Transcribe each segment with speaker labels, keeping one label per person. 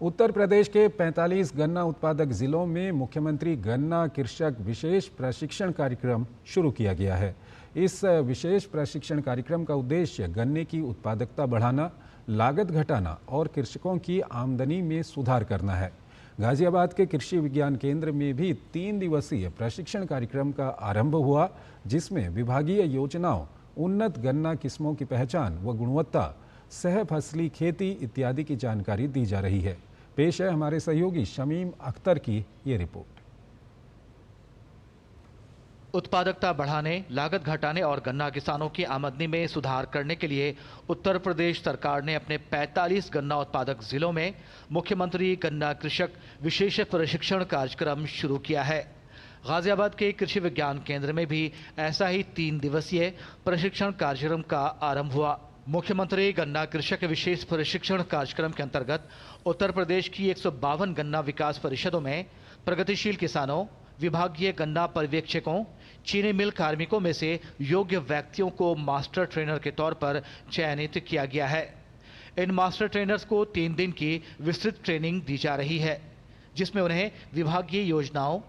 Speaker 1: उत्तर प्रदेश के 45 गन्ना उत्पादक जिलों में मुख्यमंत्री गन्ना कृषक विशेष प्रशिक्षण कार्यक्रम शुरू किया गया है। इस विशेष प्रशिक्षण कार्यक्रम का उद्देश्य गन्ने की उत्पादकता बढ़ाना, लागत घटाना और कृषकों की आमदनी में सुधार करना है। गाजियाबाद के कृषि विज्ञान केंद्र में भी 3 दिवसीय प्रशिक्षण कार्यक्रम का आरंभ हुआ, जिसमें विभागीय योजनाओं, उन्नत गन्ना किस्मों की पहचान व गुणवत्ता, सह फसली खेती इत्यादि की जानकारी दी जा रही है। पेश है हमारे सहयोगी शमीम अख्तर की ये रिपोर्ट।
Speaker 2: उत्पादकता बढ़ाने, लागत घटाने और गन्ना किसानों की आमदनी में सुधार करने के लिए उत्तर प्रदेश सरकार ने अपने 45 गन्ना उत्पादक जिलों में मुख्यमंत्री गन्ना कृषक विशेष प्रशिक्षण कार्यक्रम शुरू किया है। गाजियाबाद के कृषि विज्ञान केंद्र में भी ऐसा ही 3 दिवसीय प्रशिक्षण कार्यक्रम का आरंभ हुआ। मुख्यमंत्री गन्ना कृषक विशेष प्रशिक्षण कार्यक्रम के अंतर्गत उत्तर प्रदेश की 152 गन्ना विकास परिषदों में प्रगतिशील किसानों, विभागीय गन्ना पर्यवेक्षकों, चीनी मिल कार्मिकों में से योग्य व्यक्तियों को मास्टर ट्रेनर के तौर पर चयनित किया गया है। इन मास्टर ट्रेनर्स को 3 दिन की विस्तृत ट्रेनिंग दी जा रही है, जिसमें उन्हें विभागीय योजनाओं,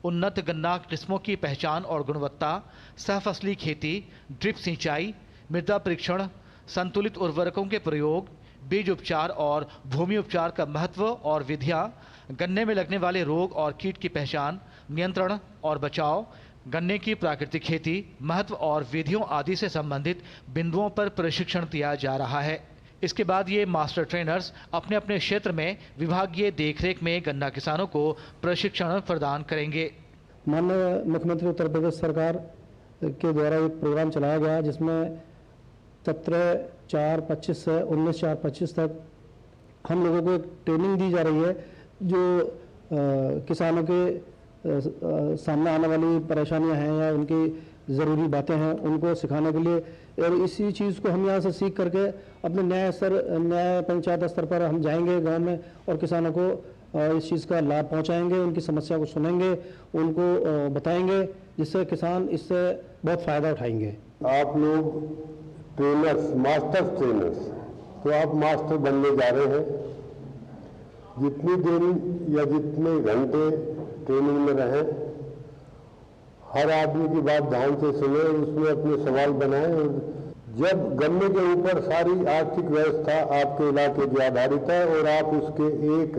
Speaker 2: उन्नत गन्ना किस्मों की पहचान और गुणवत्ता, सहफसली खेती, ड्रिप सिंचाई, मृदा परीक्षण, संतुलित उर्वरकों के प्रयोग, बीज उपचार और भूमि उपचार का महत्व और विधियां, गन्ने में लगने वाले रोग और कीट की पहचान, नियंत्रण और बचाव, गन्ने की प्राकृतिक खेती, महत्व और विधियों आदि से संबंधित बिंदुओं पर प्रशिक्षण दिया जा रहा है। इसके बाद ये मास्टर ट्रेनर्स अपने अपने क्षेत्र में विभागीय देखरेख में गन्ना किसानों को प्रशिक्षण प्रदान करेंगे।
Speaker 3: माननीय मुख्यमंत्री उत्तर प्रदेश सरकार के द्वारा एक प्रोग्राम चलाया गया, जिसमें 17/4/25 से 19/4/25 तक हम लोगों को एक ट्रेनिंग दी जा रही है, जो किसानों के सामने आने वाली परेशानियां हैं या उनकी ज़रूरी बातें हैं, उनको सिखाने के लिए। और इसी चीज़ को हम यहाँ से सीख करके अपने न्याय पंचायत स्तर पर हम जाएंगे गांव में और किसानों को इस चीज़ का लाभ पहुँचाएंगे, उनकी समस्या को सुनेंगे, उनको बताएंगे, जिससे किसान इससे बहुत फ़ायदा उठाएंगे।
Speaker 4: आप लोग ट्रेनर्स, मास्टर ट्रेनर्स, तो आप मास्टर बनने जा रहे हैं। जितनी देर या जितने घंटे ट्रेनिंग में रहें, हर आदमी की बात ध्यान से सुने, उसमें अपने सवाल बनाएं। और जब गन्ने के ऊपर सारी आर्थिक व्यवस्था आपके इलाके की आधारित है और आप उसके एक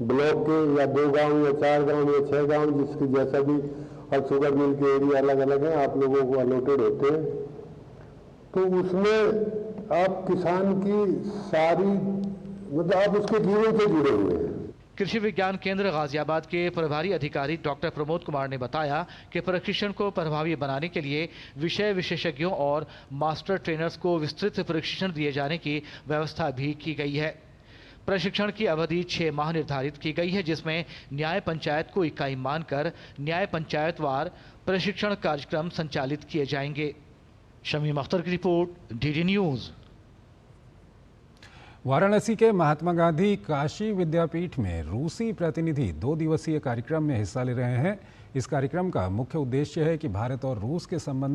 Speaker 4: ब्लॉक के या 2 गांव या 4 गांव या 6 गांव, जिसकी जैसा भी और शुगर मिल के एरिया अलग अलग हैं, आप लोगों को अलॉटेड होते हैं, तो उसमें आप किसान की सारी मतलब आप उसके जीवन से जुड़े हुए हैं।
Speaker 2: कृषि विज्ञान केंद्र गाजियाबाद के प्रभारी अधिकारी डॉक्टर प्रमोद कुमार ने बताया कि प्रशिक्षण को प्रभावी बनाने के लिए विषय विशेषज्ञों और मास्टर ट्रेनर्स को विस्तृत प्रशिक्षण दिए जाने की व्यवस्था भी की गई है। प्रशिक्षण की अवधि 6 माह निर्धारित की गई है, जिसमें न्याय पंचायत को इकाई मानकर न्याय पंचायतवार प्रशिक्षण कार्यक्रम संचालित किए जाएंगे। शमीम अख्तर की रिपोर्ट, डीडी न्यूज़।
Speaker 1: वाराणसी के महात्मा गांधी काशी विद्यापीठ में रूसी प्रतिनिधि 2 दिवसीय कार्यक्रम में हिस्सा ले रहे हैं। इस कार्यक्रम का मुख्य उद्देश्य है कि भारत और रूस के संबंधों